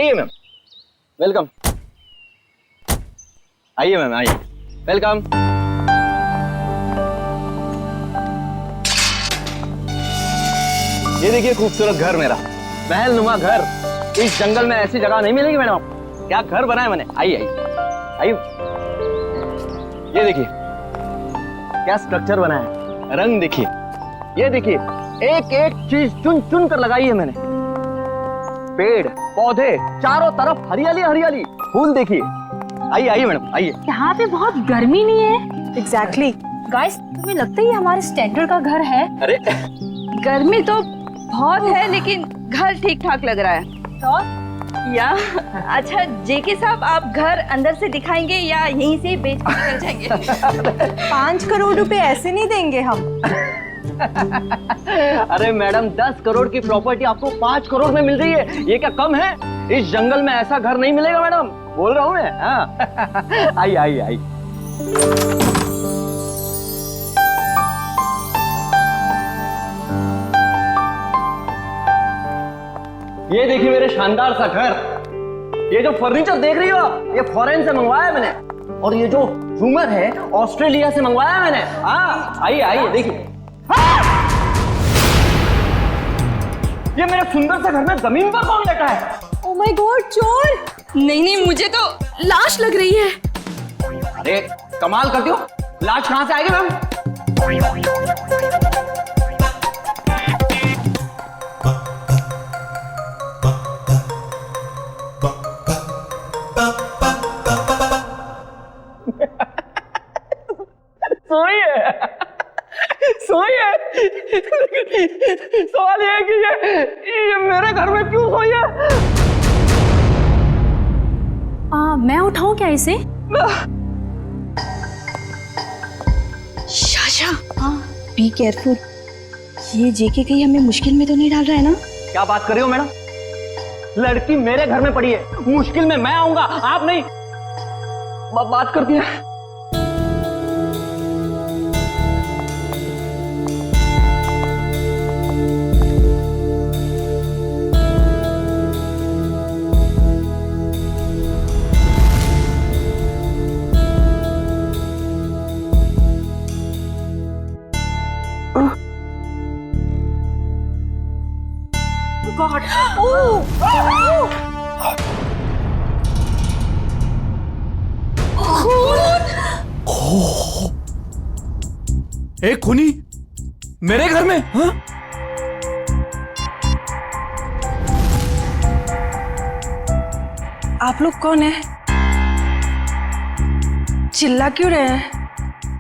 आइए ma'am, welcome. आइए ma'am, आइए, वेलकम। ये देखिए खूबसूरत घर मेरा, महल नुमा घर। इस जंगल में ऐसी जगह नहीं मिलेगी मैडम। क्या घर बनाया मैंने। आइए आइए आइए, ये देखिए क्या स्ट्रक्चर बनाया है, रंग देखिए, ये देखिए एक एक चीज चुन चुन कर लगाई है मैंने। पेड़ पौधे चारों तरफ हरियाली हरियाली, फूल देखिए। आइए आइए मैडम, आइए। यहाँ पे बहुत गर्मी नहीं है? एग्जैक्टली। गाइस, तुम्हें लगता है ये हमारे स्टैंडर्ड का घर है? अरे गर्मी तो बहुत है, लेकिन घर ठीक ठाक लग रहा है। तो या अच्छा जेके साहब, आप घर अंदर से दिखाएंगे या यहीं से बेच कर निकल जाएंगे? 5 करोड़ रुपए ऐसे नहीं देंगे हम। अरे मैडम, 10 करोड़ की प्रॉपर्टी आपको 5 करोड़ में मिल रही है, ये क्या कम है? इस जंगल में ऐसा घर नहीं मिलेगा मैडम, बोल रहा हूँ मैं। हाँ। आइए आइए आइए। ये देखिए मेरे शानदार सा घर। ये जो फर्नीचर देख रही हो ये फॉरेन से मंगवाया है मैंने, और ये जो झूमर है ऑस्ट्रेलिया से मंगवाया है मैंने। हाँ आइए आइए देखिए। ये मेरे सुंदर से घर में जमीन पर कौन बैठा है? ओह माय गॉड, चोर! नहीं नहीं, मुझे तो लाश लग रही है। अरे कमाल करती हो, लाश कहां से आएगी मैम? सोई है। सवाल ये है कि ये मेरे घर में क्यों सोई है? मैं उठाऊं क्या इसे? शाशा, हाँ बी केयरफुल। ये जेके कहीं हमें मुश्किल में तो नहीं डाल रहा है ना? क्या बात कर रही हो मैडम? लड़की मेरे घर में पड़ी है, मुश्किल में मैं आऊंगा, आप नहीं। बात करती है। गॉड! एक खूनी मेरे घर में? हाँ? आप लोग कौन है? चिल्ला क्यों रहे हैं?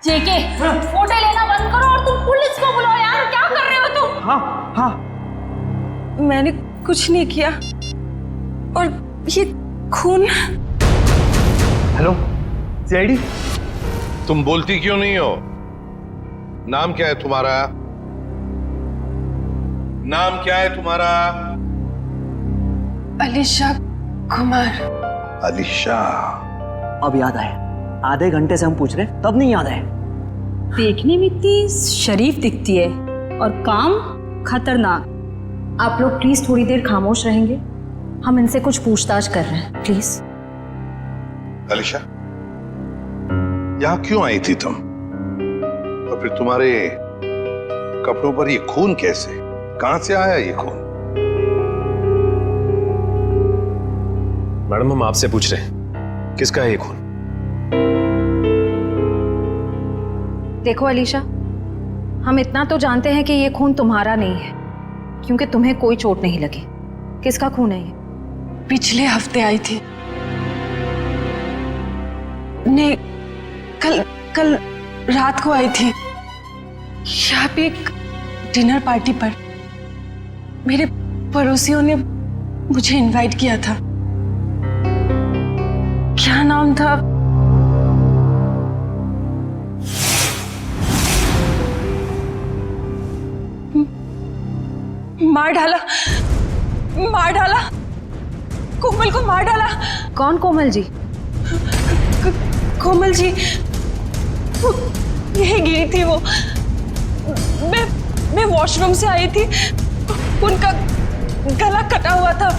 जेके, फोटो लेना बंद करो और तुम पुलिस को बुलाओ यार। क्या कर रहे हो तुम? हाँ हाँ, मैंने कुछ नहीं किया। और ये खून। Hello CID. तुम बोलती क्यों नहीं हो? नाम क्या है तुम्हारा? नाम क्या है तुम्हारा? अलीशा कुमार। अलीशा। अब याद आया, आधे घंटे से हम पूछ रहे तब नहीं याद आया। देखने में इतनी शरीफ दिखती है और काम खतरनाक। आप लोग प्लीज थोड़ी देर खामोश रहेंगे, हम इनसे कुछ पूछताछ कर रहे हैं, प्लीज। अलीशा, यहां क्यों आई थी तुम? और फिर तुम्हारे कपड़ों पर ये खून कैसे? कहां से आया ये खून? मैडम, हम आपसे पूछ रहे हैं, किसका है ये खून? देखो अलीशा, हम इतना तो जानते हैं कि ये खून तुम्हारा नहीं है, क्योंकि तुम्हें कोई चोट नहीं लगी। किसका खून है ये? पिछले हफ्ते आई थी। नहीं, कल रात को आई थी। यहाँ पे एक डिनर पार्टी पर मेरे पड़ोसियों ने मुझे इनवाइट किया था। क्या नाम था? मार डाला, कोमल को मार डाला। कौन कोमल जी? कोमल जी यही गिरी थी वो। मैं वॉशरूम से आई थी, उनका गला कटा हुआ था।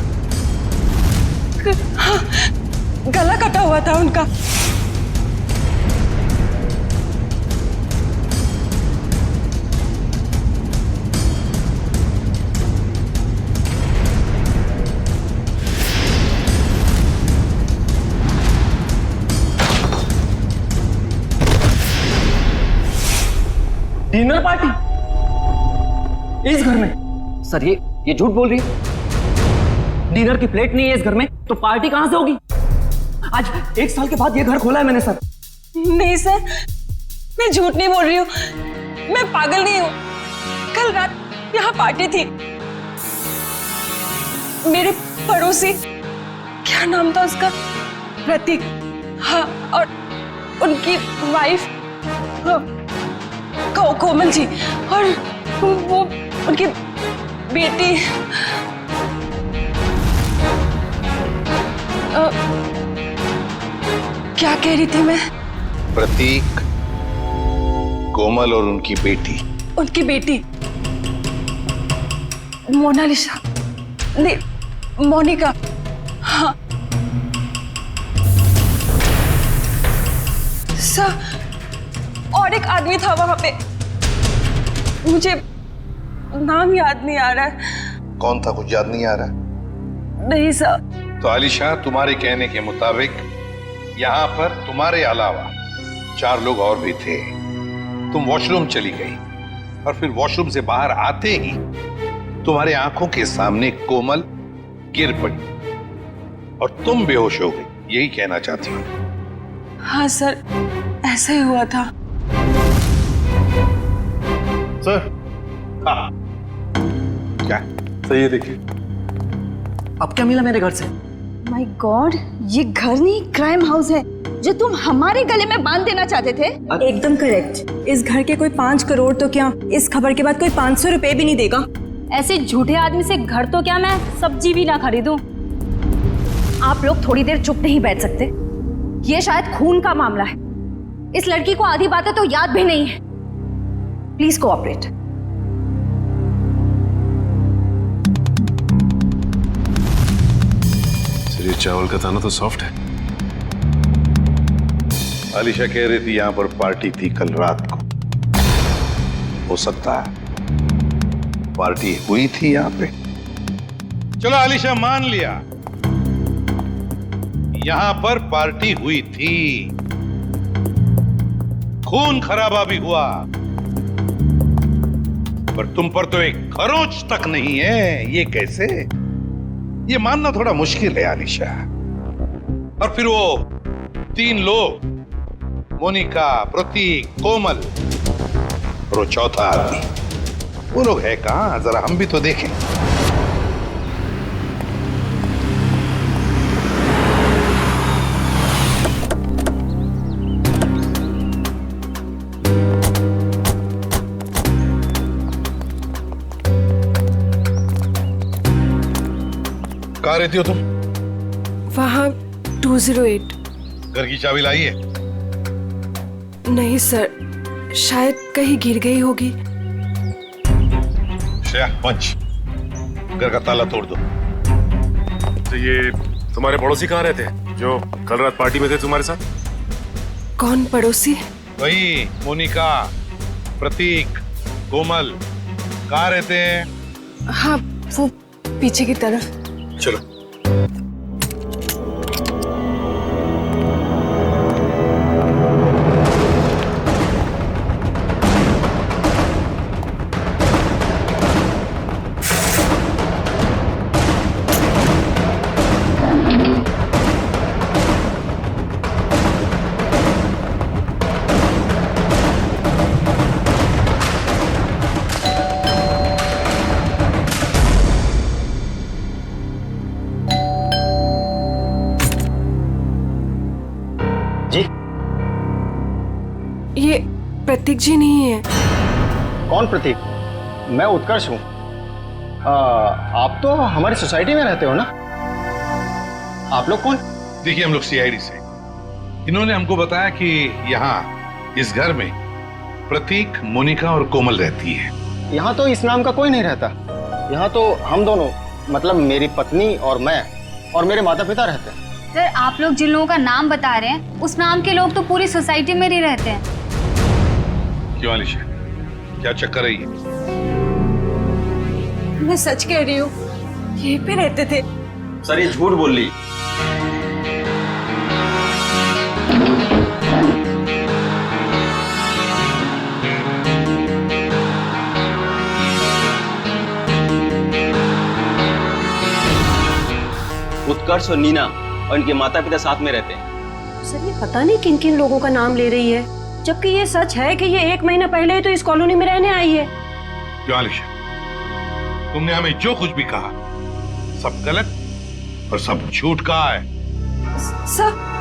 हाँ, गला कटा हुआ था उनका। डिनर पार्टी इस घर में? सर ये झूठ बोल रही है। डिनर की प्लेट नहीं है इस घर में, तो पार्टी कहां से होगी? आज 1 साल के बाद ये घर खोला है मैंने सर। नहीं सर, मैं झूठ नहीं बोल रही हूँ, मैं पागल नहीं हूँ। कल रात यहाँ पार्टी थी। मेरे पड़ोसी, क्या नाम था उसका, प्रतीक, हाँ, और उनकी वाइफ कोमल जी, और वो उनकी बेटी क्या कह रही थी मैं? प्रतीक, कोमल और उनकी बेटी मोनालिसा, नहीं, मोनिका, हाँ। सर, और एक आदमी था वहां पे, मुझे नाम याद नहीं आ रहा है। कौन था, कुछ याद नहीं आ रहा? नहीं सर। तो आलिशा, तुम्हारे कहने के मुताबिक यहाँ पर तुम्हारे अलावा 4 लोग और भी थे। तुम वॉशरूम चली गई और फिर वॉशरूम से बाहर आते ही तुम्हारे आंखों के सामने कोमल गिर पड़ी और तुम बेहोश हो गई। यही कहना चाहती हूँ? हाँ सर, ऐसा ही हुआ था। सर, हाँ, क्या सही है, देखिए। अब क्या मिला मेरे घर से? माय गॉड, ये घर नहीं क्राइम हाउस है जो तुम हमारे गले में बांध देना चाहते थे। एकदम करेक्ट। इस घर के कोई 5 करोड़ तो क्या, इस खबर के बाद कोई 500 रुपए भी नहीं देगा। ऐसे झूठे आदमी से घर तो क्या, मैं सब्जी भी ना खरीदूं। आप लोग थोड़ी देर चुप नहीं बैठ सकते? ये शायद खून का मामला है। इस लड़की को आधी बातें तो याद भी नहीं है। Please cooperate. सर, ये चावल का दाना तो सॉफ्ट है। आलिशा कह रही थी यहाँ पर पार्टी थी कल रात को। हो सकता है पार्टी हुई थी यहाँ पे। चलो आलिशा, मान लिया यहाँ पर पार्टी हुई थी, खून खराबा भी हुआ, पर तुम पर तो एक खरोंच तक नहीं है। ये कैसे? ये मानना थोड़ा मुश्किल है आलिशा। और फिर वो 3 लोग, मोनिका, प्रतीक, कोमल और वो चौथा आदमी, वो लोग है कहां? जरा हम भी तो देखें। कहाँ रहती हो तुम? वहाँ 208। घर की चाबी लाई है? नहीं सर, शायद कहीं गिर गई होगी। श्रेया, पंच, घर का ताला तोड़ दो। तो ये तुम्हारे पड़ोसी कहाँ रहते हैं जो कल रात पार्टी में थे तुम्हारे साथ? कौन पड़ोसी? वही मोनिका, प्रतीक, कोमल, कहाँ रहते हैं? हाँ, वो पीछे की तरफ। चलो। ये प्रतीक जी नहीं है। कौन प्रतीक? मैं उत्कर्ष हूँ। आप तो हमारी सोसाइटी में रहते हो ना? आप लोग कौन? देखिए, हम लोग सीआईडी से। इन्होंने हमको बताया कि यहाँ इस घर में प्रतीक, मोनिका और कोमल रहती है। यहाँ तो इस नाम का कोई नहीं रहता। यहाँ तो हम दोनों, मतलब मेरी पत्नी और मैं, और मेरे माता पिता रहते हैं। सर आप लोग जिन लोगों का नाम बता रहे हैं उस नाम के लोग तो पूरी सोसाइटी में ही रहते हैं। क्यों अलीशा, क्या चक्कर है ये? मैं सच कह रही हूँ, यहीं पे रहते थे। सर ये झूठ बोल रही। उत्कर्ष और नीना और इनके माता पिता साथ में रहते हैं। सर ये पता नहीं किन किन लोगों का नाम ले रही है, जबकि ये सच है कि ये 1 महीना पहले ही तो इस कॉलोनी में रहने आई है। क्यों अलीशा, तुमने हमें जो कुछ भी कहा सब गलत और सब झूठ कहा है। सर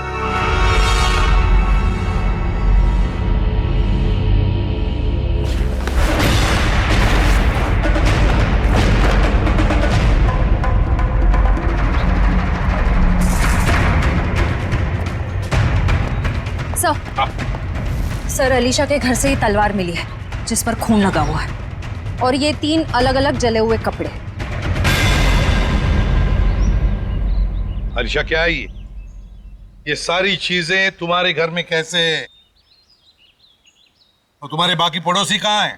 सर अलीशा के घर से ही तलवार मिली है जिस पर खून लगा हुआ है, और ये 3 अलग अलग जले हुए कपड़े। अलीशा क्या है ये सारी चीजें तुम्हारे घर में कैसे? और तुम्हारे बाकी पड़ोसी कहाँ हैं?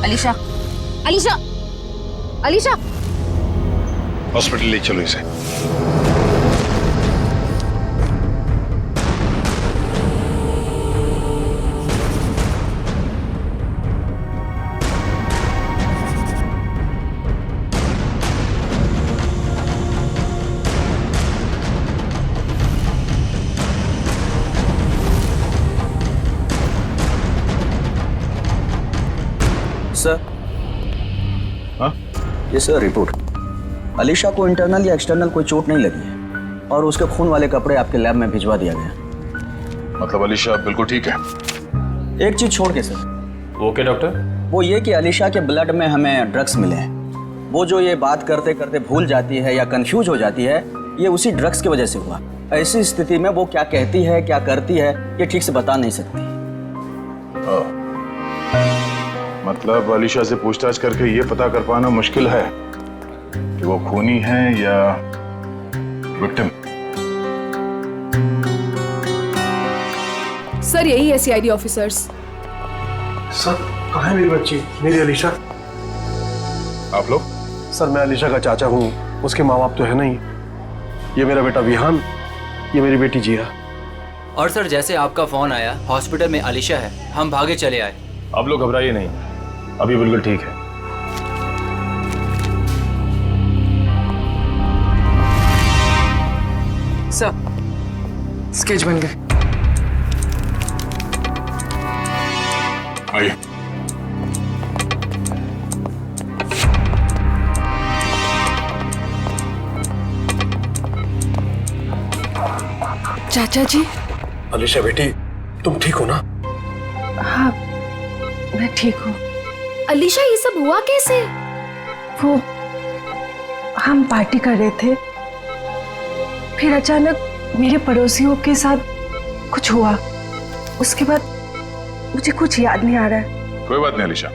अलीशा, अलीशा, अलीशा, हॉस्पिटल ले चलो इसे। सर, हाँ? ये सर रिपोर्ट। अलीशा को इंटरनल या एक्सटर्नल कोई चोट नहीं लगी है और उसके खून वाले कपड़े आपके लैब में भिजवा दिया गया। मतलब अलीशा बिल्कुल ठीक है? एक चीज छोड़ के सर। Okay doctor. वो ये कि अलीशा के ब्लड में हमें ड्रग्स मिले हैं। वो जो ये बात करते करते भूल जाती है या कंफ्यूज हो जाती है, ये उसी ड्रग्स की वजह से हुआ। ऐसी स्थिति में वो क्या कहती है क्या करती है ये ठीक से बता नहीं सकती। मतलब अलीशा से पूछताछ करके ये पता कर पाना मुश्किल है कि वो खूनी है या विक्टिम। सर यही है सीआईडी ऑफिसर्स। सर कहाँ है मेरी बच्ची, मेरी अलीशा? आप लोग? सर मैं अलीशा का चाचा हूँ, उसके माँ बाप तो है नहीं। ये मेरा बेटा विहान, ये मेरी बेटी जिया। और सर जैसे आपका फोन आया हॉस्पिटल में अलीशा है, हम भागे चले आए। आप लोग घबराइए नहीं, अभी बिल्कुल ठीक है। सर स्केच बन गए। आइए। चाचा जी। अलीशा बेटी तुम ठीक हो ना? हाँ मैं ठीक हूँ। अलीशा ये सब हुआ कैसे? वो हम पार्टी कर रहे थे, फिर अचानक मेरे पड़ोसियों के साथ कुछ हुआ। उसके बाद मुझे कुछ याद नहीं आ रहा है। कोई बात नहीं अलीशा,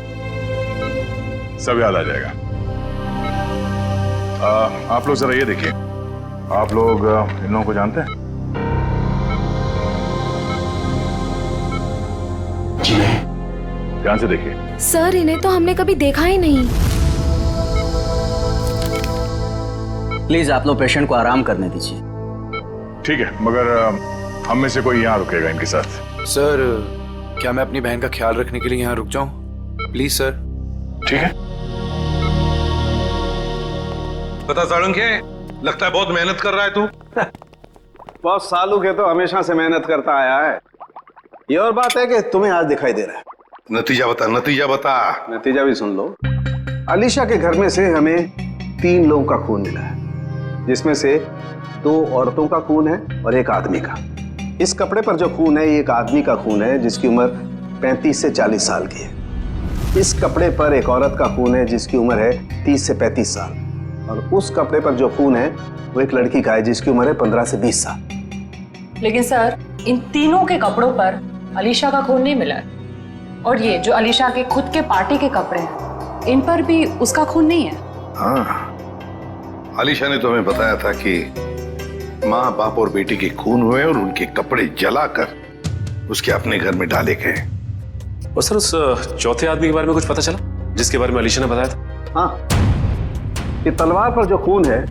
सब याद आ जाएगा। आप लोग जरा ये देखिए, आप लोग इन लोगों को जानते हैं? जी नहीं। ध्यान से देखिए। सर इन्हें तो हमने कभी देखा ही नहीं। प्लीज आप लोग पेशेंट को आराम करने दीजिए। ठीक है, मगर हम में से कोई यहाँ रुकेगा इनके साथ? सर क्या मैं अपनी बहन का ख्याल रखने के लिए यहाँ रुक जाऊं? Please sir. ठीक है। पता साळुंखे, लगता है बहुत मेहनत कर रहा है तू। बॉस सालू के तो हमेशा से मेहनत करता आया है। ये और बात है कि तुम्हें आज दिखाई दे रहा है। नतीजा बता, नतीजा बता। नतीजा भी सुन लो। अलीशा के घर में से हमें 3 लोगों का खून मिला है, जिसमें से 2 औरतों का खून है और 1 आदमी का। इस कपड़े पर जो खून है ये एक आदमी का खून है जिसकी उम्र 35 से 40 साल की है। इस कपड़े पर एक औरत का खून है जिसकी उम्र है 30 से 35 साल, और उस कपड़े पर जो खून है वो एक लड़की का है जिसकी उम्र है 15 से 20 साल। लेकिन सर इन तीनों के कपड़ों पर अलीशा का खून नहीं मिला है। और ये जो अलीशा के खुद के पार्टी के कपड़े हैं, इन पर भी उसका खून नहीं है? हाँ, आलिशा ने तो हमें बताया था कि माँ बाप और बेटी के खून हुए और उनके कपड़े जलाकर उसके अपने घर में डाले गए। और सर उस चौथे आदमी के बारे में कुछ पता चला जिसके बारे में अलीशा ने बताया था? हाँ, ये तलवार पर जो खून है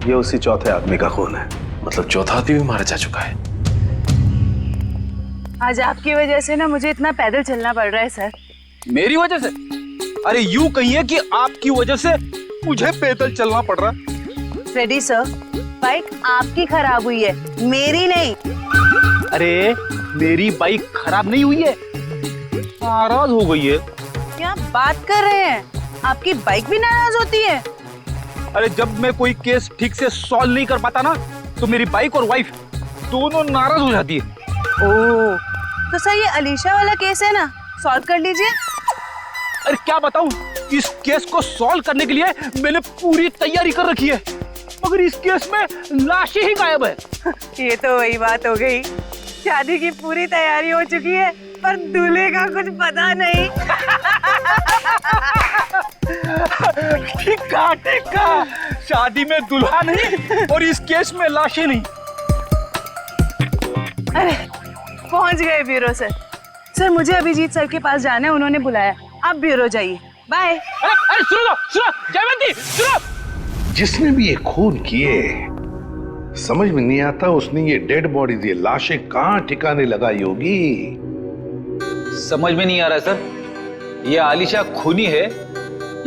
ये उसी चौथे आदमी का खून है। मतलब चौथा आदमी भी मारा जा चुका है। आज आपकी वजह से ना मुझे इतना पैदल चलना पड़ रहा है सर। मेरी वजह से? अरे यूं कहिए कि आपकी वजह से मुझे पैदल चलना पड़ रहा है। फ्रेडी सर, बाइक आपकी खराब हुई है, मेरी नहीं। अरे मेरी बाइक खराब नहीं हुई है, नाराज हो गई है। क्या बात कर रहे हैं? आपकी बाइक भी नाराज होती है? अरे जब मैं कोई केस ठीक से सॉल्व नहीं कर पाता ना, तो मेरी बाइक और वाइफ दोनों नाराज हो जाती है। ओह, तो सर ये अलीशा वाला केस है ना, सॉल्व कर लीजिए। अरे क्या बताऊं, इस केस को सॉल्व करने के लिए मैंने पूरी तैयारी कर रखी है, मगर इस केस में लाशें ही गायब है। ये तो वही बात हो गई, शादी की पूरी तैयारी हो चुकी है पर दूल्हे का कुछ पता नहीं। ठीक कहा, शादी में दुल्हा नहीं और इस केस में लाशें नहीं। अरे पहुंच गए ब्यूरो सर। सर मुझे अभिजीत सर के पास जाना है, उन्होंने बुलाया। आप ब्यूरो जाइए, बाय। अरे सुनो जयवंती, सुनो। जिसने भी ये खून किए, समझ में नहीं आता उसने ये डेड बॉडी, ये लाशें कहां ठिकाने लगाई होगी। समझ में नहीं आ रहा सर, ये आलिशा खूनी है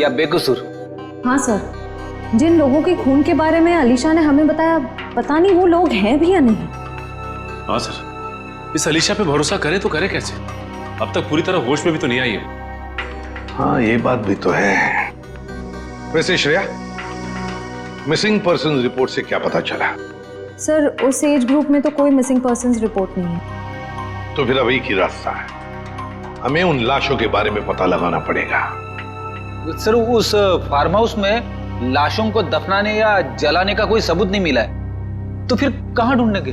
या बेकसूर? हाँ सर, जिन लोगों के खून के बारे में अलीशा ने हमें बताया, पता नहीं वो लोग हैं भी या नहीं। हाँ सर, इस अलीशा पे भरोसा करें तो करें कैसे? अब तक पूरी तरह होश में भी तो नहीं आई है। हाँ ये बात भी तो है। वैसे श्रेया, मिसिंग पर्सन रिपोर्ट से क्या पता चला? सर उस एज ग्रुप में तो कोई मिसिंग पर्संस रिपोर्ट नहीं है। तो फिर अब एक ही रास्ता है, हमें उन लाशों के बारे में पता लगाना पड़ेगा। सर उस फार्म हाउस में लाशों को दफनाने या जलाने का कोई सबूत नहीं मिला है, तो फिर कहां ढूंढने के?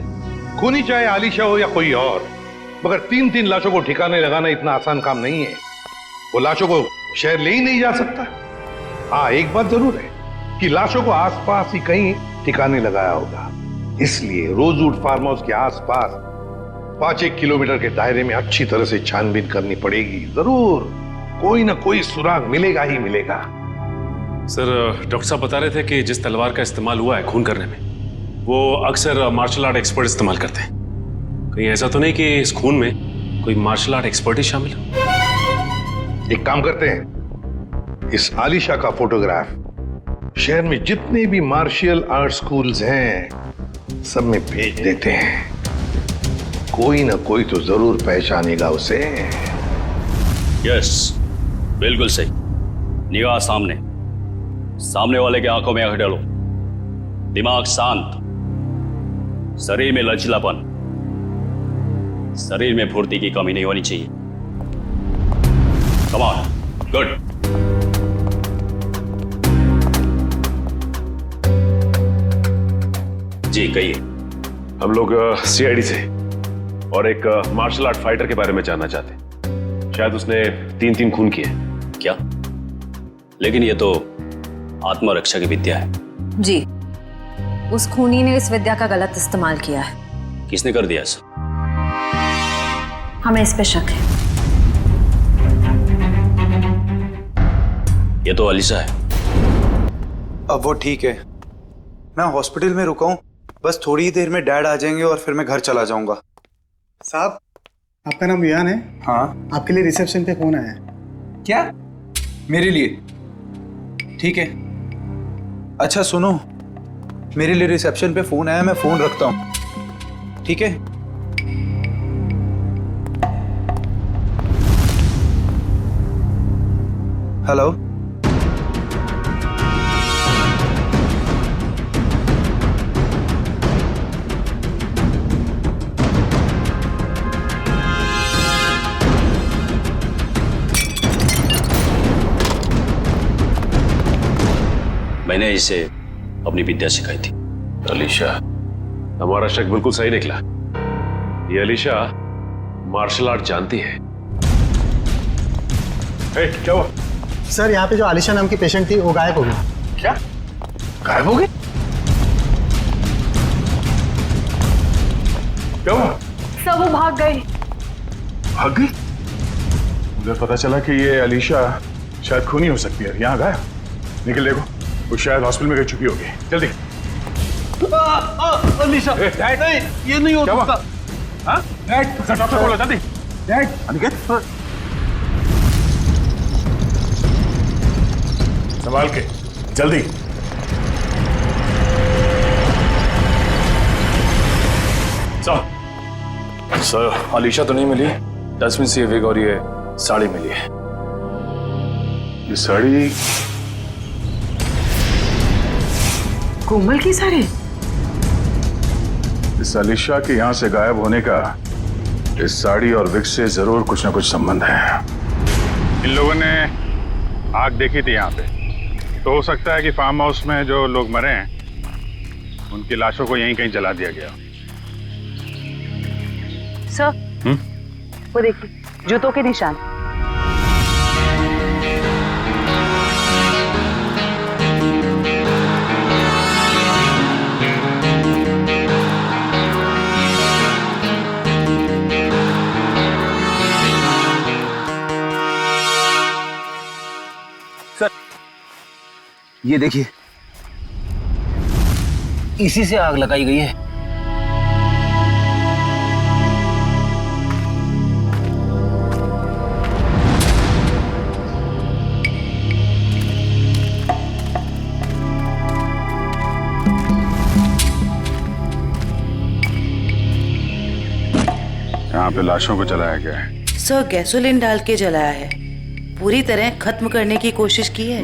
खूनी चाहे आलिशा हो या कोई और, मगर 3-3 लाशों को ठिकाने लगाना इतना आसान काम नहीं है। वो लाशों को शहर ले ही नहीं जा सकता। हाँ एक बात जरूर है कि लाशों को आसपास ही कहीं ठिकाने लगाया होगा, इसलिए रोजवुड फार्म हाउस के आसपास 5-1 किलोमीटर के दायरे में अच्छी तरह से छानबीन करनी पड़ेगी। जरूर कोई ना कोई सुराग मिलेगा ही मिलेगा। सर डॉक्टर साहब बता रहे थे कि जिस तलवार का इस्तेमाल हुआ है खून करने में, वो अक्सर मार्शल आर्ट एक्सपर्ट इस्तेमाल करते हैं। कहीं ऐसा तो नहीं कि इस खून में कोई मार्शल आर्ट एक्सपर्ट ही शामिल हो? एक काम करते हैं, इस आलिशा का फोटोग्राफ शहर में जितने भी मार्शल आर्ट स्कूल्स हैं सब में भेज देते हैं। कोई ना कोई तो जरूर पहचानेगा उसे। यस, बिल्कुल सही। निगाह सामने, सामने वाले के आंखों में आंख डालो, दिमाग शांत, शरीर में लचीलापन, शरीर में फुर्ती की कमी नहीं होनी चाहिए। Come on, good. जी कहिए। हम लोग सीआईडी से और एक मार्शल आर्ट फाइटर के बारे में जानना चाहते हैं। शायद उसने 3 खून किए। क्या? लेकिन ये तो आत्मरक्षा की विद्या है। जी, उस खूनी ने इस विद्या का गलत इस्तेमाल किया है। किसने कर दिया ऐसा? हमें इस पे शक है। ये तो अलीशा है। अब वो ठीक है, मैं हॉस्पिटल में रुका हूँ, बस थोड़ी ही देर में डैड आ जाएंगे और फिर मैं घर चला जाऊंगा। साहब, आपका नाम विहान है? हाँ। आपके लिए रिसेप्शन पे फोन आया है। क्या? मेरे लिए? ठीक है। अच्छा सुनो, मेरे लिए रिसेप्शन पे फोन आया, मैं फोन रखता हूँ, ठीक है? हेलो, मैंने इसे अपनी विद्या सिखाई थी। अलीशा, हमारा शक बिल्कुल सही निकला। ये अलीशा मार्शल आर्ट जानती है। क्या हुआ? सर यहाँ पे जो आलिशा नाम की पेशेंट थी वो गायब हो गई। क्या गायब हो गई? क्या हुआ? सब वो भाग गई। भाग गई? मुझे पता चला कि ये अलीशा शायद खूनी हो सकती है। यहाँ गायब। निकल देखो, वो शायद हॉस्पिटल में गई चुकी होगी। जल्दी। अलीशा नहीं, ये नहीं हो सकता। हाँ? डॉक्टर बोलो जल्दी। अनिकेत संभाल के जल्दी। सर अलीशा तो नहीं मिली। डस्टबिन से ये विग और ये साड़ी मिली है। ये साड़ी कोमल की साड़ी? इस अलीशा के यहाँ से गायब होने का इस साड़ी और विग से जरूर कुछ ना कुछ संबंध है। इन लोगों ने आग देखी थी यहाँ पे, तो हो सकता है कि फार्म हाउस में जो लोग मरे हैं उनकी लाशों को यहीं कहीं जला दिया गया। सर वो देखिए, जूतों के निशान। सर ये देखिए, इसी से आग लगाई गई है। यहाँ पे लाशों को जलाया गया है। सर गैसोलीन डाल के जलाया है, पूरी तरह खत्म करने की कोशिश की है।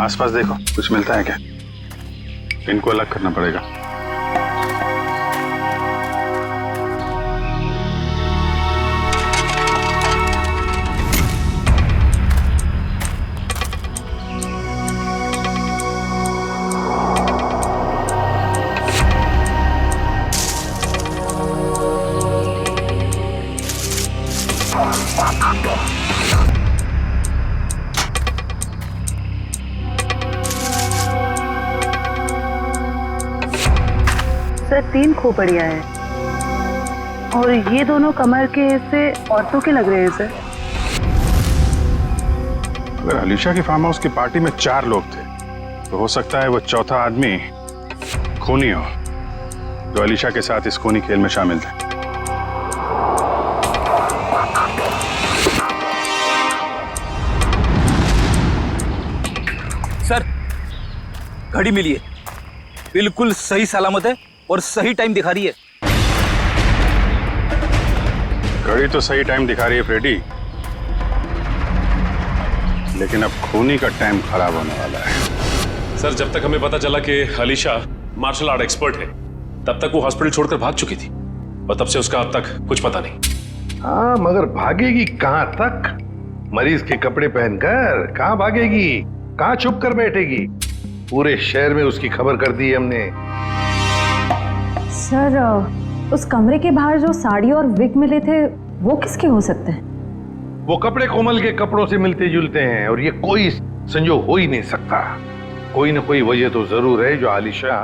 आसपास देखो, कुछ मिलता है क्या? इनको अलग करना पड़ेगा। सर 3 खोपड़ियां हैं और ये दोनों कमर के हिस्से औरतों के लग रहे हैं सर। अगर अलीशा की फार्म हाउस की पार्टी में 4 लोग थे तो हो सकता है वो चौथा आदमी खूनी हो, जो अलीशा के साथ इस खूनी खेल में शामिल थे। सर घड़ी मिली है, बिल्कुल सही सलामत है और सही टाइम दिखा रही है। घड़ी तो सही टाइम दिखा रही है फ्रेडी, लेकिन अब खूनी का टाइम खराब होने वाला है। सर जब तक हमें पता चला कि अलीशा मार्शल आर्ट एक्सपर्ट है, तब तक वो हॉस्पिटल छोड़कर भाग चुकी थी और तब से उसका अब तक कुछ पता नहीं। हाँ, मगर भागेगी कहां तक? मरीज के कपड़े पहनकर कहां भागेगी? कहां छुप कर बैठेगी? पूरे शहर में उसकी खबर कर दी है हमने। सर उस कमरे के बाहर जो साड़ी और विग मिले थे वो किसके हो सकते हैं? वो कपड़े कोमल के कपड़ों से मिलते जुलते हैं और ये कोई संजोग हो ही नहीं सकता। कोई ना कोई वजह तो जरूर है जो आलिशा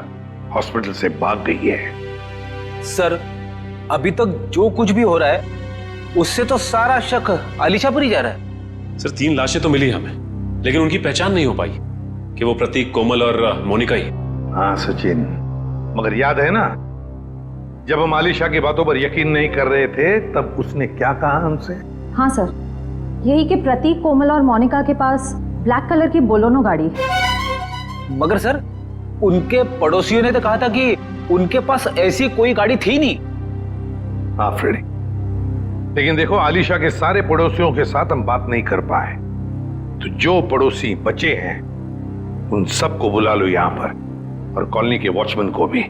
हॉस्पिटल से भाग गई है। सर अभी तक जो कुछ भी हो रहा है उससे तो सारा शक आलिशा पर ही जा रहा है। सर 3 लाशें तो मिली हमें, लेकिन उनकी पहचान नहीं हो पाई कि वो प्रतीक, कोमल और मोनिका ही। हाँ सचिन, मगर याद है ना जब हम आलिशा की बातों पर यकीन नहीं कर रहे थे तब उसने क्या कहा हमसे? हाँ सर, यही कि प्रतीक, कोमल और मोनिका के पास ब्लैक कलर की बोलोनो गाड़ी है। मगर सर उनके पड़ोसियों ने तो कहा था कि उनके पास ऐसी कोई गाड़ी थी नहीं। हाँ फ्रेडी, लेकिन देखो आलिशा के सारे पड़ोसियों के साथ हम बात नहीं कर पाए, तो जो पड़ोसी बचे हैं उन सबको बुला लो यहां पर और कॉलोनी के वॉचमैन को भी।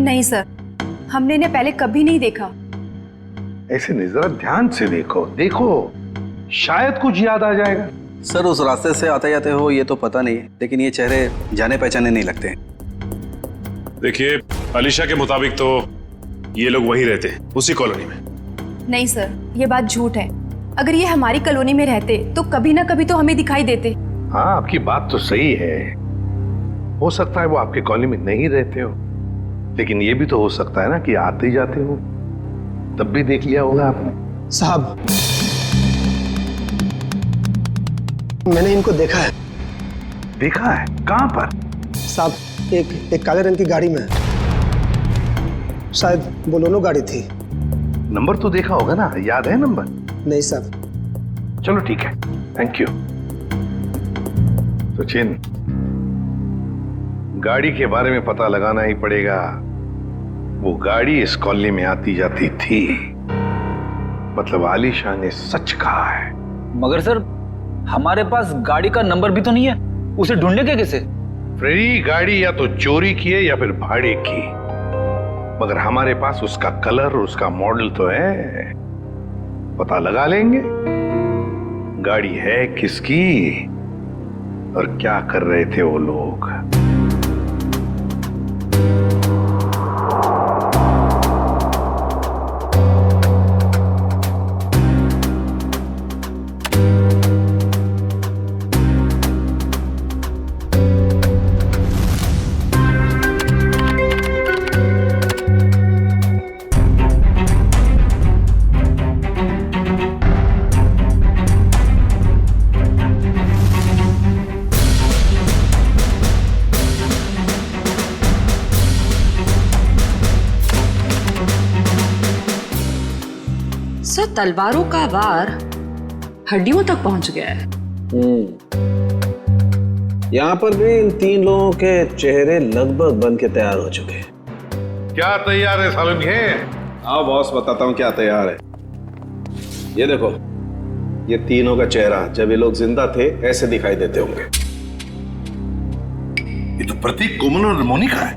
नहीं सर, हमने इन्हें पहले कभी नहीं देखा। ऐसे नहीं, जरा ध्यान से देखो, देखो शायद कुछ याद आ जाएगा। सर उस रास्ते से आते जाते हो ये तो पता नहीं है, लेकिन ये चेहरे जाने पहचाने नहीं लगते। देखिए अलीशा के मुताबिक तो ये लोग वहीं रहते हैं, उसी कॉलोनी में। नहीं सर, ये बात झूठ है। अगर ये हमारी कॉलोनी में रहते तो कभी ना कभी तो हमें दिखाई देते। हाँ, आपकी बात तो सही है। हो सकता है वो आपके कॉलोनी में नहीं रहते हो, लेकिन ये भी तो हो सकता है ना कि आते ही जाते हो, तब भी देख लिया होगा आपने। साहब, मैंने इनको देखा है। देखा है? कहां पर? साहब, एक काले रंग की गाड़ी में, शायद बोलेरो गाड़ी थी। नंबर तो देखा होगा ना, याद है नंबर? नहीं साहब। चलो ठीक है, थैंक यू। सचिन, गाड़ी के बारे में पता लगाना ही पड़ेगा। वो गाड़ी इस कॉलोनी में आती जाती थी, मतलब आलिशा ने सच कहा है। मगर सर, हमारे पास गाड़ी का नंबर भी तो नहीं है, उसे ढूंढने के कैसे? फ्रेडी, गाड़ी या तो चोरी की है या फिर भाड़े की, मगर हमारे पास उसका कलर और उसका मॉडल तो है, पता लगा लेंगे गाड़ी है किसकी और क्या कर रहे थे वो लोग। सर, तलवारों का वार हड्डियों तक पहुंच गया है। यहाँ पर भी इन 3 लोगों के चेहरे लगभग बन के तैयार हो चुके हैं। क्या तैयार है सालुंखे? आओ बॉस, बताता हूँ क्या तैयार है। ये देखो, ये तीनों का चेहरा जब ये लोग जिंदा थे ऐसे दिखाई देते होंगे। ये तो प्रतीक, कोमल और मोनिका है।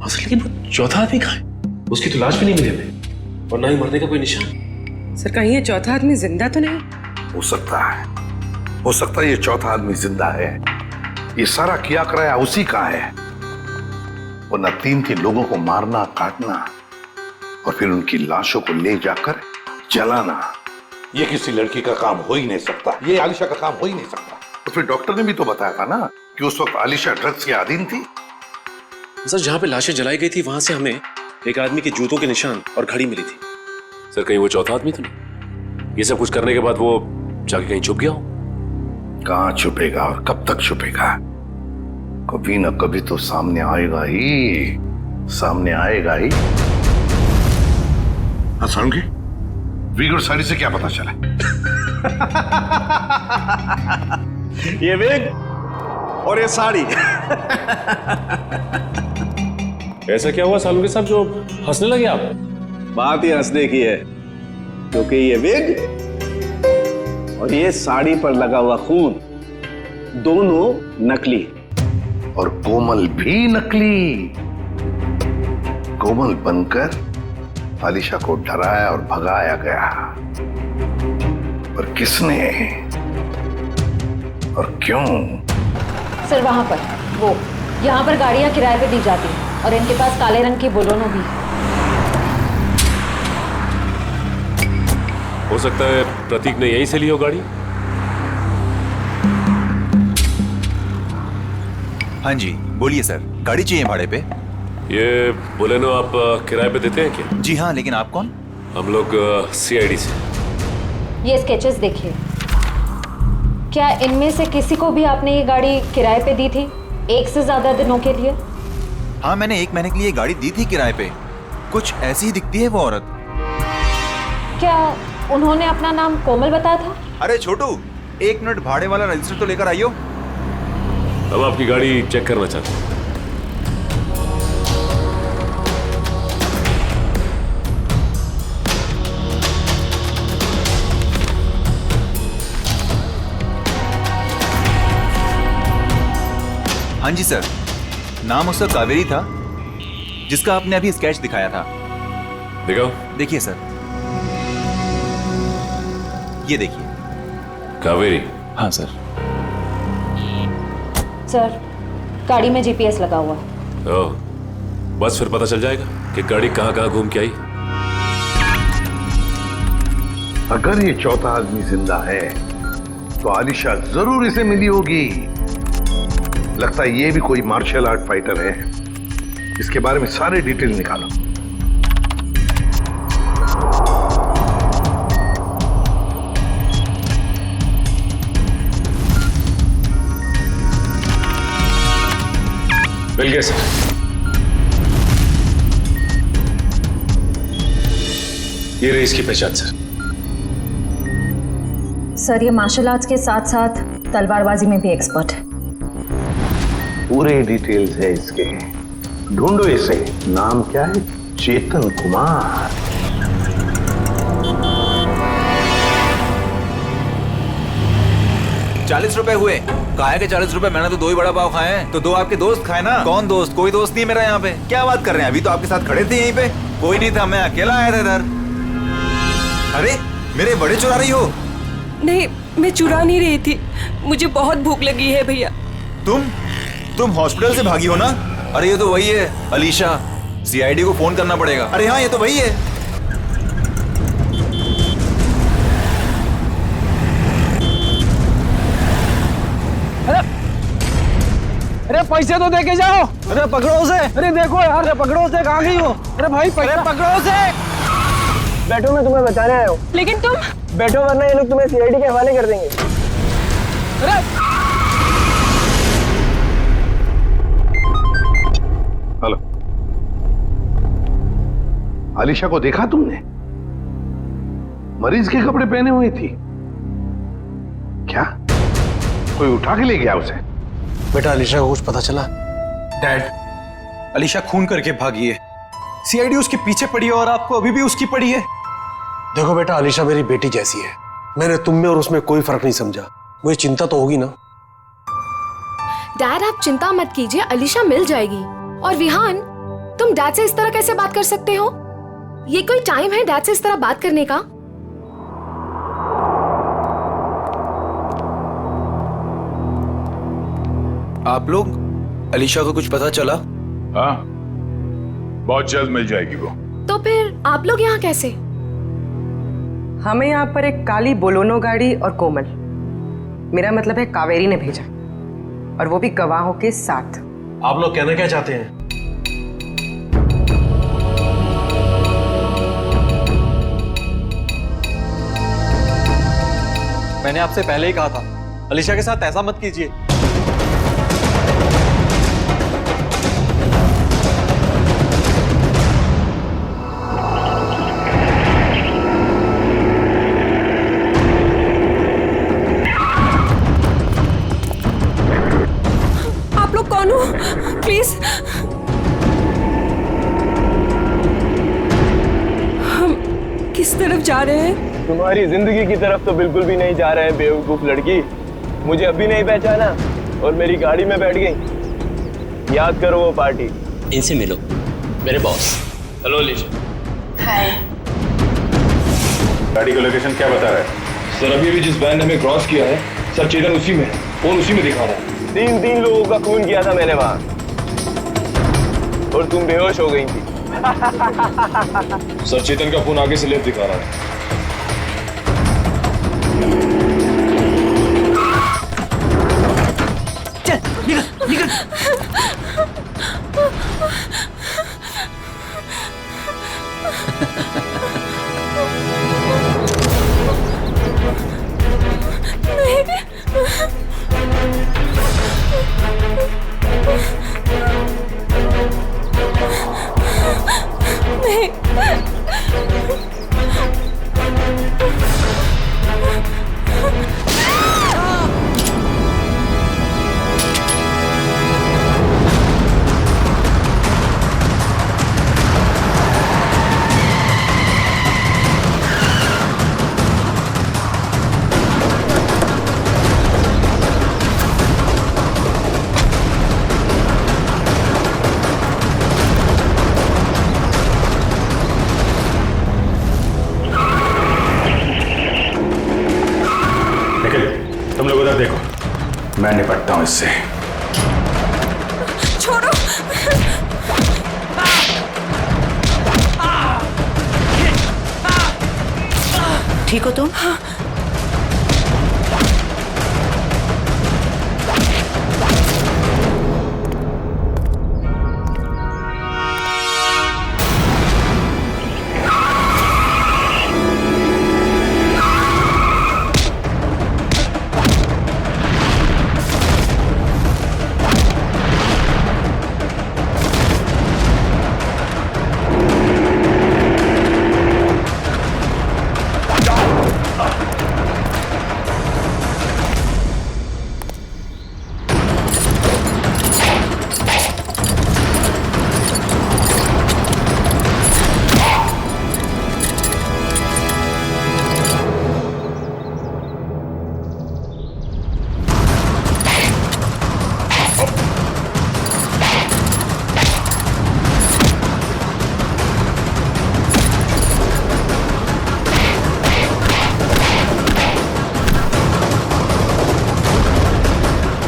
असल लेकिन वो चौथा आदमी कहाँ है? उसकी तो लाश भी नहीं मिली हमें, और ना ही मरने का कोई निशान। सर, कहीं ये चौथा आदमी जिंदा तो नहीं? हो सकता है, हो सकता है ये चौथा आदमी जिंदा है। ये सारा किया कराया उसी का है। वरना 3 लोगों को मारना, काटना और फिर उनकी लाशों को ले जाकर जलाना, ये किसी लड़की का काम हो ही नहीं सकता। ये आलिशा का काम हो ही नहीं सकता। तो फिर डॉक्टर ने भी तो बताया था ना कि उस वक्त आलिशा ड्रग्स के अधीन थी। सर, जहां पे लाशें जलाई गई थी वहां से हमें एक आदमी के जूतों के निशान और घड़ी मिली थी। सर, कहीं वो चौथा आदमी तो नहीं? ये सब कुछ करने के बाद वो जाके कहीं छुप गया हो? कहां छुपेगा और कब तक छुपेगा? कभी ना कभी तो सामने आएगा ही, सामने आएगा ही। हाँ सालुंखे, विग और साड़ी से क्या पता चला? ये विग और ये साड़ी। ऐसा क्या हुआ सालुंखे साहब जो हंसने लगे आप? बात ही हंसने की है, क्योंकि ये विग और ये साड़ी पर लगा हुआ खून दोनों नकली, और कोमल भी नकली। कोमल बनकर आलिशा को डराया और भगाया गया, पर किसने और क्यों? सर, वहां पर वो, यहाँ पर गाड़ियां किराए पे दी जाती हैं और इनके पास काले रंग की बोलेरो भी। हो सकता है प्रतीक ने यहीं से ली हो गाड़ी। हाँ जी, बोलिए सर, गाड़ी चाहिए भाड़े पे? ये बोलेरो आप किराए पे देते हैं क्या? जी हाँ, लेकिन आप कौन? हम लोग CID से। ये स्केचेस देखिए, क्या इनमें से किसी को भी आपने ये गाड़ी किराए पे दी थी 1 से ज्यादा दिनों के लिए? हाँ, मैंने 1 महीने के लिए गाड़ी दी थी किराए पे। कुछ ऐसी ही दिखती है वो औरत। क्या उन्होंने अपना नाम कोमल बताया था? अरे छोटू, 1 मिनट, भाड़े वाला रजिस्टर तो लेकर आइयो। हम आपकी गाड़ी चेक करना चाहते हैं। हाँ जी सर, नाम उसका कावेरी था, जिसका आपने अभी स्केच दिखाया था। दिखाओ। देखिए सर, ये देखिए। कावेरी? हाँ सर। सर, गाड़ी में GPS लगा हुआ है। ओह, बस फिर पता चल जाएगा कि गाड़ी कहाँ कहाँ घूम के आई। अगर ये चौथा आदमी जिंदा है तो आलिशा जरूर इसे मिली होगी। लगता है ये भी कोई मार्शल आर्ट फाइटर है। इसके बारे में सारे डिटेल निकालो। मिल गया सर। ये रही इसकी पहचान सर। सर ये मार्शल आर्ट्स के साथ साथ तलवारबाजी में भी एक्सपर्ट है। पूरे डिटेल्स है इसके। ढूंढो इसे। नाम क्या है? चेतन कुमार। ₹40 हुए। काहे के 40 रुपए? मैंने तो 2 ही बड़ा पाव खाए हैं। तो 2 आपके दोस्त खाए ना। कौन दोस्त? कोई दोस्त नहीं मेरा यहाँ पे। क्या बात कर रहे हैं? अभी तो आपके साथ खड़े थे यहीं पे। कोई नहीं था, मैं अकेला आया था इधर। अरे मेरे बड़े चुरा रही हो? नहीं, मैं चुरा नहीं रही थी। मुझे बहुत भूख लगी है भैया। तुम हॉस्पिटल से भागी हो ना? अरे ये तो वही है अलीशा। सीआईडी को फोन करना पड़ेगा। अरे हाँ, ये तो वही है। अरे पैसे तो दे के जाओ। अरे पकड़ो उसे। अरे देखो यार, अरे पकड़ो उसे। कहाँ गई हो? अरे भाई पैसे पकड़ो उसे। बैठो, मैं तुम्हें बचाने आया हूँ। लेकिन तुम बैठो वरना ये लोग तुम्हें सीआईडी के हवाले कर देंगे। अरे हेलो, आलिशा को देखा तुमने? मरीज के कपड़े पहने हुई थी। क्या कोई उठा के ले गया उसे? बेटा अलीशा को कुछ पता चला? डैड, अलीशा खून करके भागी है। सीआईडी उसके पीछे पड़ी है और आपको अभी भी उसकी पड़ी है। देखो बेटा, अलीशा मेरी बेटी जैसी है। मैंने तुम में और उसमें कोई फर्क नहीं समझा। मुझे चिंता तो होगी ना। डैड आप चिंता मत कीजिए, अलीशा मिल जाएगी। और विहान, तुम डैड से इस तरह कैसे बात कर सकते हो? ये कोई टाइम है डैड से इस तरह बात करने का? आप लोग, अलीशा को कुछ पता चला? हाँ, बहुत जल्द मिल जाएगी वो। तो फिर आप लोग यहाँ कैसे? हमें यहाँ पर एक काली बोलोनो गाड़ी और कोमल, मेरा मतलब है कावेरी ने भेजा, और वो भी गवाहों के साथ। आप लोग कहना क्या चाहते हैं? मैंने आपसे पहले ही कहा था, अलीशा के साथ ऐसा मत कीजिए। आप लोग कौन हो? प्लीज, हम किस तरफ जा रहे हैं? तुम्हारी जिंदगी की तरफ तो बिल्कुल भी नहीं जा रहे हैं बेवकूफ लड़की। मुझे अभी नहीं पहचाना और मेरी गाड़ी में बैठ गई। याद करो वो पार्टी। इनसे मिलो, मेरे बॉस। हेलो अलीशा। हाय। गाड़ी का लोकेशन क्या बता रहा है? सर अभी जिस वैन ने हमें क्रॉस किया है, सर चेतन उसी में है। फोन उसी में दिखा रहा है। 3 लोगों का खून किया था मैंने वहां, और तुम बेहोश हो गई थी। सर चेतन का फोन आगे से लेफ्ट दिखा रहा है। निकल निकल। तुम लोग उधर देखो, मैं निपटता हूं इससे। छोड़ो। ठीक हो तुम? हाँ।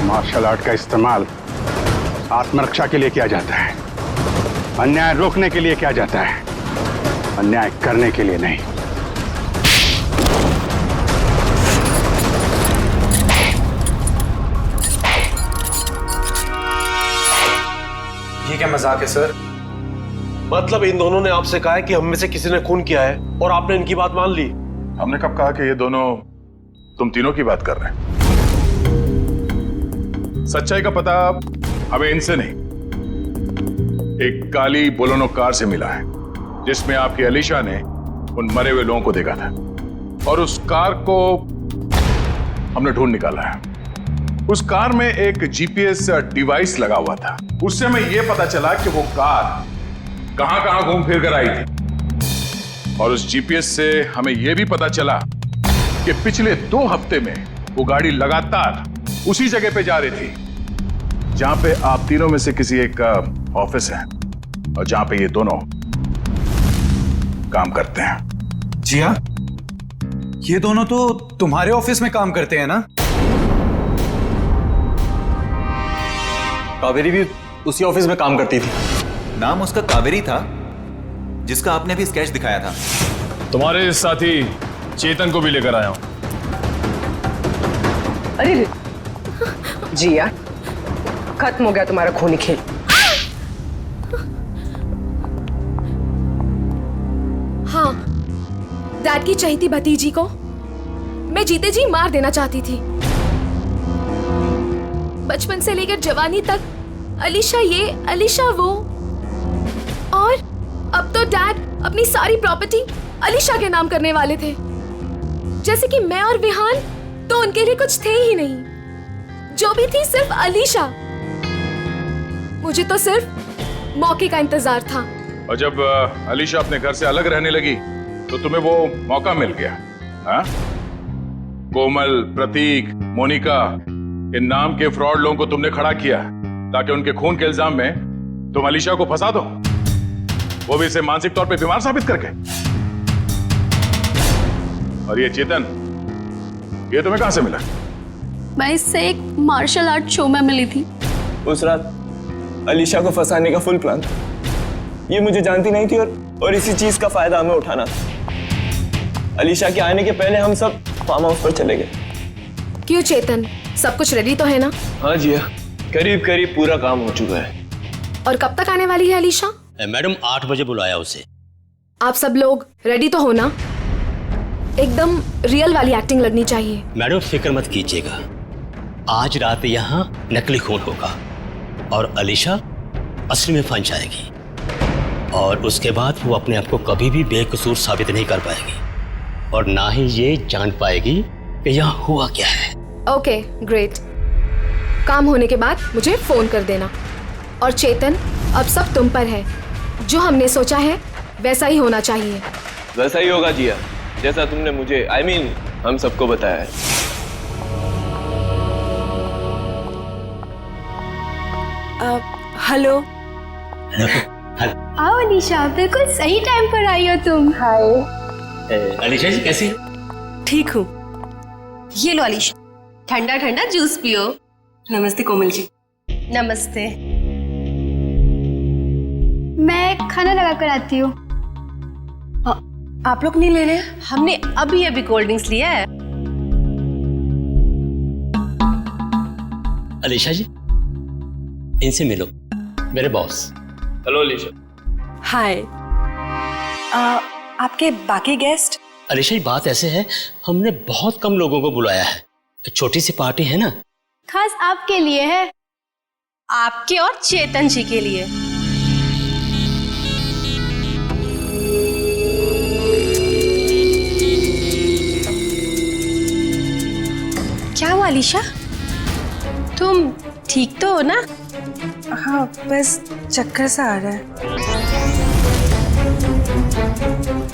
मार्शल आर्ट का इस्तेमाल आत्मरक्षा के लिए किया जाता है, अन्याय रोकने के लिए किया जाता है, अन्याय करने के लिए नहीं। ये क्या मजाक है सर? मतलब इन दोनों ने आपसे कहा है कि हम में से किसी ने खून किया है और आपने इनकी बात मान ली? हमने कब कहा कि ये दोनों तुम तीनों की बात कर रहे हैं? सच्चाई का पता हमें इनसे नहीं, एक काली बोलेरो कार से मिला है जिसमें आपकी अलीशा ने उन मरे हुए लोगों को देखा था और उस कार को हमने ढूंढ निकाला है। उस कार में एक जीपीएस डिवाइस लगा हुआ था। उससे हमें यह पता चला कि वो कार कहां कहां घूम फिर कर आई थी और उस जीपीएस से हमें यह भी पता चला कि पिछले 2 हफ्ते में वो गाड़ी लगातार उसी जगह पे जा रही थी जहां पे आप तीनों में से किसी एक का ऑफिस है और जहां पे ये दोनों काम करते हैं। जी हाँ, ये दोनों तो तुम्हारे ऑफिस में काम करते हैं ना? कावेरी भी उसी ऑफिस में काम करती थी। नाम उसका कावेरी था जिसका आपने भी स्केच दिखाया था। तुम्हारे साथी चेतन को भी लेकर आया हूं। अरे जी यार, खत्म हो गया तुम्हारा खूनी खेल। हाँ, डैड की चहेती भतीजी को मैं जीते जी मार देना चाहती थी। बचपन से लेकर जवानी तक अलीशा ये अलीशा वो, और अब तो डैड अपनी सारी प्रॉपर्टी अलीशा के नाम करने वाले थे, जैसे कि मैं और विहान तो उनके लिए कुछ थे ही नहीं। जो भी थी सिर्फ अलीशा। मुझे तो सिर्फ मौके का इंतजार था। और जब अलीशा अपने घर से अलग रहने लगी तो तुम्हें वो मौका मिल गया। हाँ? कोमल, प्रतीक, मोनिका, इन नाम के फ्रॉड लोगों को तुमने खड़ा किया ताकि उनके खून के इल्जाम में तुम अलीशा को फंसा दो, वो भी इसे मानसिक तौर पे बीमार साबित करके। और ये चेतन, ये तुम्हें कहां से मिला? मैं इससे एक मार्शल आर्ट शो में मिली थी। उस रात अलीशा को फंसाने का फुल प्लान था। ये मुझे जानती नहीं थी और इसी चीज का फायदा हमें उठाना था। अलीशा के आने के पहले हम सब फार्म हाउस पर चले गए। क्यों चेतन, सब कुछ रेडी तो है ना? हाँ जी, करीब करीब पूरा काम हो चुका है। और कब तक आने वाली है अलीशा? मैडम 8 बजे बुलाया उसे। आप सब लोग रेडी तो हो ना? एकदम रियल वाली एक्टिंग लगनी चाहिए। मैडम फिक्र मत कीजिएगा, आज रात यहाँ नकली खून होगा और अलीशा असली में फंस जाएगी और उसके बाद वो अपने आप को कभी भी बेकसूर साबित नहीं कर पाएगी और ना ही ये जान पाएगी कि यहाँ हुआ क्या है। Okay, great. काम होने के बाद मुझे फोन कर देना। और चेतन, अब सब तुम पर है। जो हमने सोचा है वैसा ही होना चाहिए। वैसा ही होगा जिया, जैसा तुमने मुझे हम सबको बताया है। हेलो। आओ अलीशा, बिल्कुल सही टाइम पर आई हो तुम। हाय अलीशा जी, कैसी? ठीक हूँ। ये लो अलीशा, ठंडा ठंडा जूस पियो। नमस्ते कोमल जी। नमस्ते। मैं खाना लगा कर आती हूँ। आप लोग नहीं ले रहे? हमने अभी अभी कोल्ड ड्रिंक्स लिया है। अलीशा जी, इनसे मिलो, मेरे बॉस। हेलो अलीशा। हाय। आपके बाकी गेस्ट? अलीशा जी, बात ऐसे है, हमने बहुत कम लोगों को बुलाया है, छोटी सी पार्टी है ना। खास आपके लिए है, आपके और चेतन जी के लिए। क्या हुआ अलीशा? तुम ठीक तो हो ना? हाँ, बस चक्कर सा आ रहा है।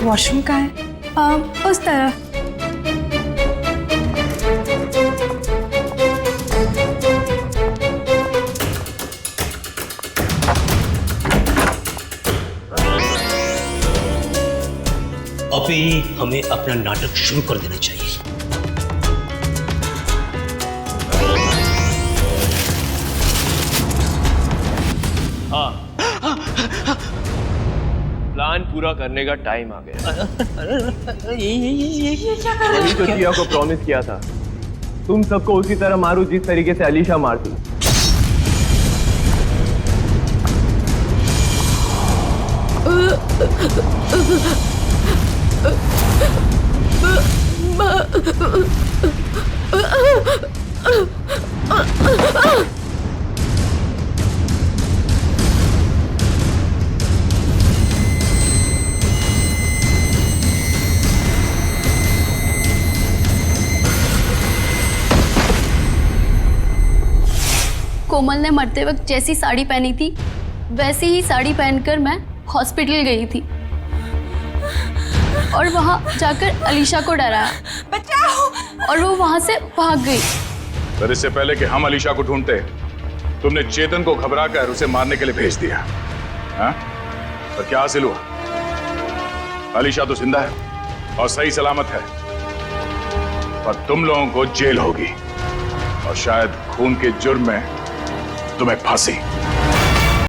वॉशरूम कहाँ है? उस तरफ। अभी हमें अपना नाटक शुरू कर देना चाहिए। हाँ, प्लान पूरा करने का टाइम आ गया। वही तो जिया को प्रॉमिस किया था, तुम सबको उसी तरह मारू जिस तरीके से अलीशा मारती। कोमल ने मरते वक्त जैसी साड़ी पहनी थी वैसी ही साड़ी पहनकर मैं हॉस्पिटल गई थी और वहां जाकर अलीशा को डराया, बचाओ, और वो वहां से भाग गई। पर इससे पहले कि हम अलीशा को ढूंढते, तुमने चेतन को घबराकर उसे मारने के लिए भेज दिया। हाँ? पर क्या हासिल हुआ? अलीशा तो जिंदा है और सही सलामत है, पर तुम लोगों को जेल होगी और शायद खून के जुर्म में तुम्हें फांसी।